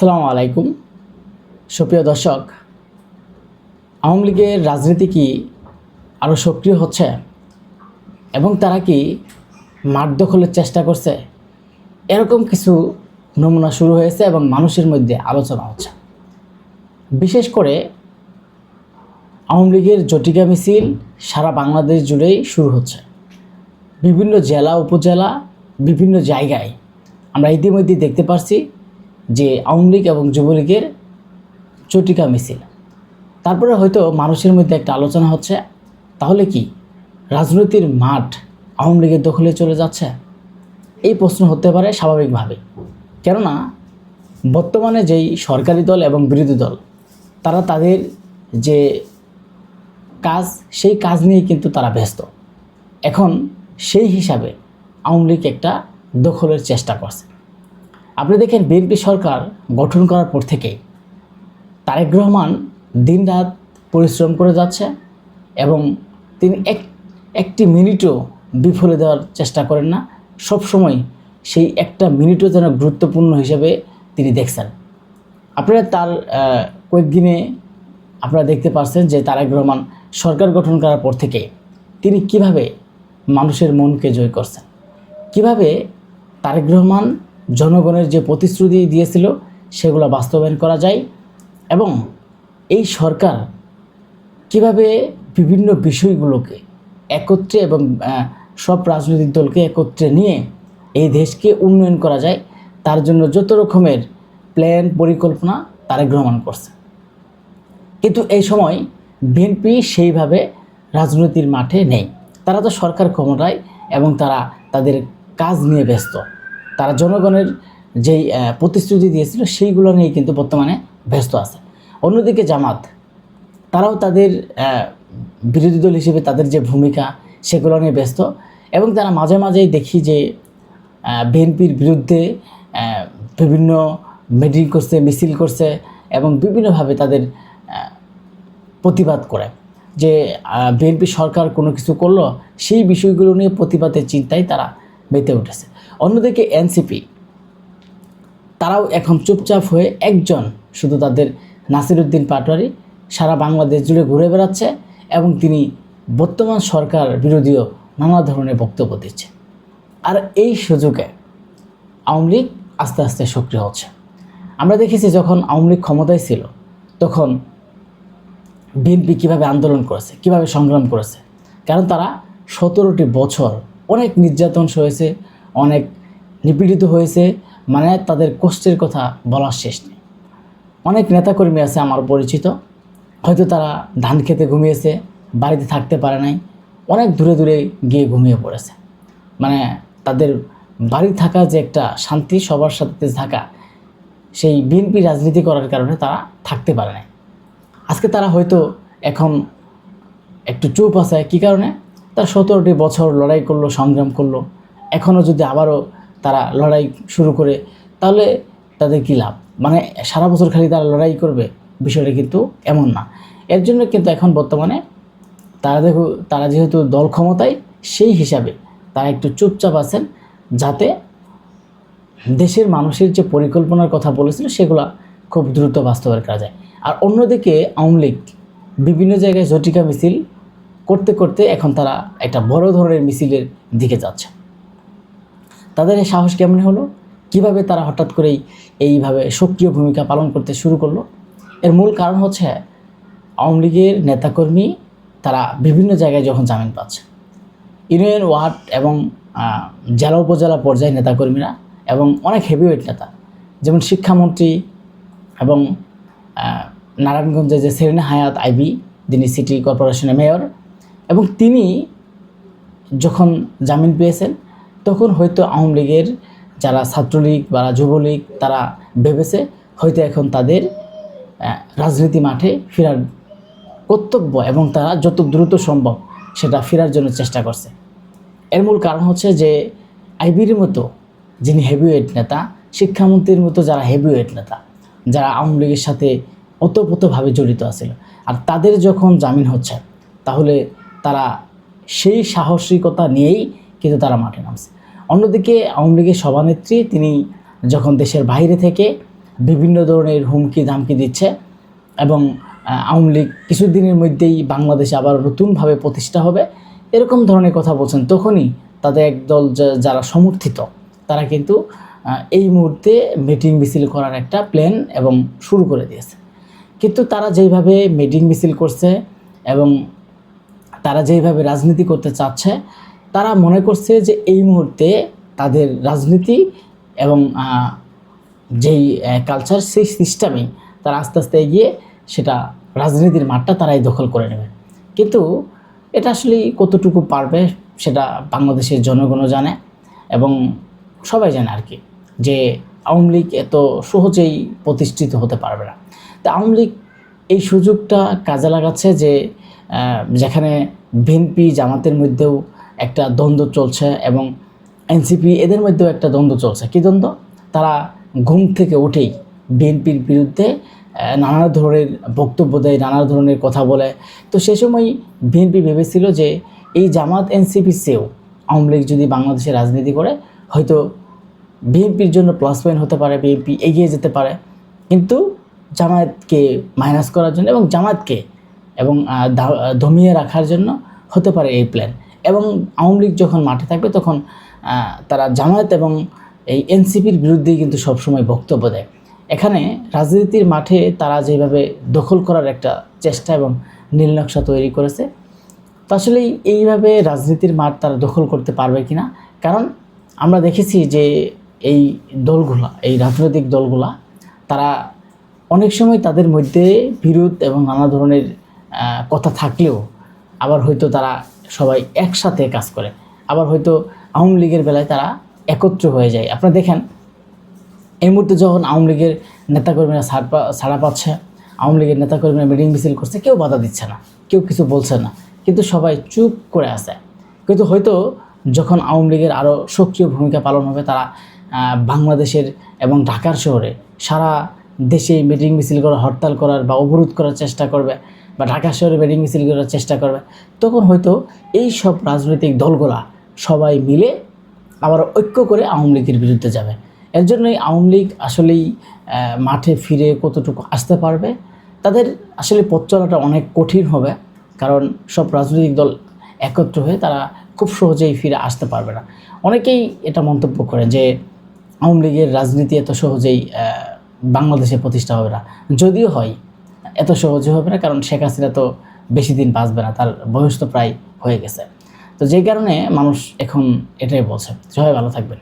আসসালামু আলাইকুম সুপ্রিয় দর্শক, আওয়ামী লীগের রাজনীতি কি আরও সক্রিয় হচ্ছে এবং তারা কি মাঠ দখলের চেষ্টা করছে, এরকম কিছু নমুনা শুরু হয়েছে এবং মানুষের মধ্যে আলোচনা হচ্ছে। বিশেষ করে আওয়ামী লীগের জটিকা মিছিল সারা বাংলাদেশ জুড়েই শুরু হচ্ছে। বিভিন্ন জেলা উপজেলা বিভিন্ন জায়গায় আমরা ইতিমধ্যে দেখতে পাচ্ছি যে আওয়ামী লীগ এবং যুবলীগের জটিকা মিছিল। তারপরে হয়তো মানুষের মধ্যে একটা আলোচনা হচ্ছে, তাহলে কি রাজনীতির মাঠ আওয়ামী লীগের দখলে চলে যাচ্ছে? এই প্রশ্ন হতে পারে স্বাভাবিকভাবে। কেননা বর্তমানে যেই সরকারি দল এবং বিরোধী দল তারা তাদের যে কাজ সেই কাজ নিয়ে কিন্তু তারা ব্যস্ত। এখন সেই হিসাবে আওয়ামী লীগ একটা দখলের চেষ্টা করছে। আপনি দেখেন বিএনপি সরকার গঠন করার পর থেকেই তারেক রহমান দিনরাত পরিশ্রম করে যাচ্ছে এবং তিনি একটি মিনিটও বিফলে দেওয়ার চেষ্টা করেন না। সব সময় সেই একটা মিনিটও যেন গুরুত্বপূর্ণ হিসেবে তিনি দেখছেন। আপনারা তার কয়েকদিনে আপনারা দেখতে পাচ্ছেন যে তারেক রহমান সরকার গঠন করার পর থেকে তিনি কিভাবে মানুষের মনকে জয় করছেন, কিভাবে তারেক রহমান জনগণের যে প্রতিশ্রুতি দিয়েছিল সেগুলো বাস্তবায়ন করা যায় এবং এই সরকার কিভাবে বিভিন্ন বিষয়গুলোকে একত্রে এবং সব রাজনৈতিক দলকে একত্রে নিয়ে এই দেশকে উন্নয়ন করা যায় তার জন্য যত রকমের প্ল্যান পরিকল্পনা তারেক রহমান করছে। কিন্তু এই সময় বিএনপি সেইভাবে রাজনীতির মাঠে নেই। তারা তো সরকার ক্ষমতায় এবং তারা তাদের কাজ নিয়ে ব্যস্ত। তারা জনগণের যেই প্রতিশ্রুতি দিয়েছিল সেইগুলো নিয়ে কিন্তু বর্তমানে ব্যস্ত আছে। অন্যদিকে জামাত, তারাও তাদের বিরোধী দল হিসেবে তাদের যে ভূমিকা সেগুলো নিয়ে ব্যস্ত এবং তারা মাঝে মাঝেই দেখি যে বিএনপির বিরুদ্ধে বিভিন্ন মিটিং করছে, মিছিল করছে এবং বিভিন্নভাবে তাদের প্রতিবাদ করে যে বিএনপি সরকার কোনো কিছু করলো সেই বিষয়গুলো নিয়ে প্রতিবাদের চিন্তায় তারা মেতে উঠেছে। অন্যদিকে এনসিপি, তারাও এখন চুপচাপ হয়ে একজন শুধু তাদের নাসিরউদ্দিন পাটোয়ারি সারা বাংলাদেশ জুড়ে ঘুরে বেড়াচ্ছে এবং তিনি বর্তমান সরকার বিরোধীও নানা ধরনের বক্তব্য দিচ্ছে। আর এই সুযোগে আওয়ামী লীগ আস্তে আস্তে সক্রিয় হচ্ছে। আমরা দেখেছি যখন আওয়ামী লীগ ক্ষমতায় ছিল তখন বিএনপি কীভাবে আন্দোলন করেছে, কীভাবে সংগ্রাম করেছে। কারণ তারা 17টি বছর অনেক নির্যাতন সয়েছে, অনেক নিপীড়িত হয়েছে, মানে তাদের কষ্টের কথা বলার শেষ নেই। অনেক নেতাকর্মী আছে আমার পরিচিত, হয়তো তারা ধান খেতে ঘুমিয়েছে, বাড়িতে থাকতে পারে নাই, অনেক দূরে দূরে গিয়ে ঘুমিয়ে পড়েছে। মানে তাদের বাড়ি থাকা যে একটা শান্তি, সবার সাথে থাকা, সেই বিএনপি রাজনীতি করার কারণে তারা থাকতে পারে নাই। আজকে তারা হয়তো এখন একটু চুপ আছে। কী কারণে? তারা 17টি বছর লড়াই করলো, সংগ্রাম করলো। এখনও যদি আবারও তারা লড়াই শুরু করে তাহলে তাদের কী লাভ? মানে সারা বছর খালি তারা লড়াই করবে, বিষয়টা কিন্তু এমন না। এর জন্য কিন্তু এখন বর্তমানে তারা যেহেতু দল ক্ষমতায়, সেই হিসাবে তারা একটু চুপচাপ আছেন, যাতে দেশের মানুষের যে পরিকল্পনার কথা বলেছিল সেগুলো খুব দ্রুত বাস্তবায়ন করা যায়। আর অন্যদিকে আওয়ামী লীগ বিভিন্ন জায়গায় জটিকা মিছিল করতে করতে এখন তারা একটা বড় ধরনের মিছিলের দিকে যাচ্ছে। তাদের এই সাহস কেমন হলো? কিভাবে তারা হঠাৎ করেই এইভাবে সক্রিয় ভূমিকা পালন করতে শুরু করলো? এর মূল কারণ হচ্ছে আওয়ামী লীগের নেতাকর্মী তারা বিভিন্ন জায়গায় যখন জামিন পাচ্ছে, ইউনিয়ন ওয়ার্ড এবং জেলা উপজেলা পর্যায়ে নেতাকর্মীরা এবং অনেক হেভিওয়েট নেতা, যেমন শিক্ষামন্ত্রী এবং নারায়ণগঞ্জে যে সেরিনা হায়াৎ আইবি, যিনি সিটি কর্পোরেশনের মেয়র, এবং তিনি যখন জামিন পেয়েছেন তখন হয়তো আওয়ামী লীগের যারা ছাত্রলীগ বা যুবলীগ তারা ভেবেছে হয়তো এখন তাদের রাজনীতি মাঠে ফেরার কর্তব্য এবং তারা যত দ্রুত সম্ভব সেটা ফেরার জন্য চেষ্টা করছে। এর মূল কারণ হচ্ছে যে আইবির মতো যিনি হেভিওয়েট নেতা, শিক্ষামন্ত্রীর মতো যারা হেভিওয়েট নেতা, যারা আওয়ামী লীগের সাথে ওতপ্রোতভাবে জড়িত আছিল, আর তাদের যখন জামিন হচ্ছে তাহলে তারা সেই সাহসিকতা নিয়েই কিন্তু তারা মাঠে নামছে। অন্যদিকে আওয়ামী লীগের সভানেত্রী তিনি যখন দেশের বাইরে থেকে বিভিন্ন ধরনের হুমকি ধামকি দিচ্ছে এবং আওয়ামী লীগ কিছুদিনের মধ্যেই বাংলাদেশে আবার নতুনভাবে প্রতিষ্ঠা হবে এরকম ধরনের কথা বলছেন। তখনই তাদের একদল যারা সমর্থিত তারা কিন্তু এই মুহূর্তে মিটিং মিছিল করার একটা প্ল্যান এবং শুরু করে দিয়েছে। কিন্তু তারা যেইভাবে মিটিং মিছিল করছে এবং তারা যেইভাবে রাজনীতি করতে চাচ্ছে, তারা মনে করছে যে এই মুহূর্তে তাদের রাজনীতি এবং যেই কালচার সেই সিস্টেমেই তারা আস্তে আস্তে এগিয়ে সেটা রাজনীতির মাঠটা তারাই দখল করে নেবে। কিন্তু এটা আসলে কতটুকু পারবে সেটা বাংলাদেশের জনগণও জানে এবং সবাই জানে আর কি, যে আওয়ামী লীগ এত সহজেই প্রতিষ্ঠিত হতে পারবে না। তো আওয়ামী লীগ এই সুযোগটা কাজে লাগাচ্ছে যে যেখানে বিএনপি জামাতের মধ্যেও একটা দ্বন্দ্ব চলছে এবং এনসিপি এদের মধ্যেও একটা দ্বন্দ্ব চলছে। কী দ্বন্দ্ব? তারা ঘুম থেকে উঠেই বিএনপির বিরুদ্ধে নানা ধরনের বক্তব্য দেয়, নানা ধরনের কথা বলে। তো সে সময় বিএনপি ভেবেছিল যে এই জামাত এনসিপি চেয়েও আওয়ামী লীগ যদি বাংলাদেশে রাজনীতি করে হয়তো বিএনপির জন্য প্লাস পয়েন্ট হতে পারে, বিএনপি এগিয়ে যেতে পারে। কিন্তু জামায়াতকে মাইনাস করার জন্য এবং জামায়াতকে এবং দমিয়ে রাখার জন্য হতে পারে এই প্ল্যান। এবং আওয়ামী লীগ যখন মাঠে থাকবে তখন তারা জামায়াত এবং এই এনসিপির বিরুদ্ধেই কিন্তু সবসময় বক্তব্য দেয়। এখানে রাজনীতির মাঠে তারা যেভাবে দখল করার একটা চেষ্টা এবং নীলনকশা তৈরি করেছে, তো আসলেই এইভাবে রাজনীতির মাঠ তারা দখল করতে পারবে কিনা। কারণ আমরা দেখেছি যে এই দলগুলা, এই রাজনৈতিক দলগুলা, তারা অনেক সময় তাদের মধ্যে বিরোধ এবং নানা ধরনের কথা থাকলেও আবার হয়তো তারা সবাই একসাথে কাজ করে, আবার হয়তো আওয়ামী লীগের বেলায় তারা একত্র হয়ে যায়। আপনারা দেখেন এই মুহূর্তে যখন আওয়ামী লীগের নেতাকর্মীরা ছাড়া পাচ্ছে, আওয়ামী লীগের নেতাকর্মীরা মিটিং মিছিল করছে, কেউ বাধা দিচ্ছে না, কেউ কিছু বলছে না, কিন্তু সবাই চুপ করে আছে। কিন্তু হয়তো যখন আওয়ামী লীগের আরও সক্রিয় ভূমিকা পালন হবে, তারা বাংলাদেশের এবং ঢাকার শহরে সারা দেশে মিটিং মিছিল করার, হরতাল করার বা অবরোধ করার চেষ্টা করবে বা ঢাকা শহরে মিটিং মিছিল করার চেষ্টা করবে, তখন হয়তো এই সব রাজনৈতিক দলগুলা সবাই মিলে আবার ঐক্য করে আওয়ামী লীগের বিরুদ্ধে যাবে। এর জন্যই আওয়ামী লীগ আসলেই মাঠে ফিরে কতটুকু আসতে পারবে, তাদের আসলে পথ চলাটা অনেক কঠিন হবে। কারণ সব রাজনৈতিক দল একত্র হয়ে তারা খুব সহজেই ফিরে আসতে পারবে না। অনেকেই এটা মন্তব্য করেন যে আওয়ামী লীগের রাজনীতি এত সহজেই বাংলাদেশে প্রতিষ্ঠা হবে না। যদিও হয়, এত সহজে হবে না, কারণ শেখ হাসিনা তো বেশি দিন বাঁচবে না, তার বয়স তো প্রায় হয়ে গেছে। তো যেই কারণে মানুষ এখন এটাই বলছে। সবাই ভালো থাকবেন।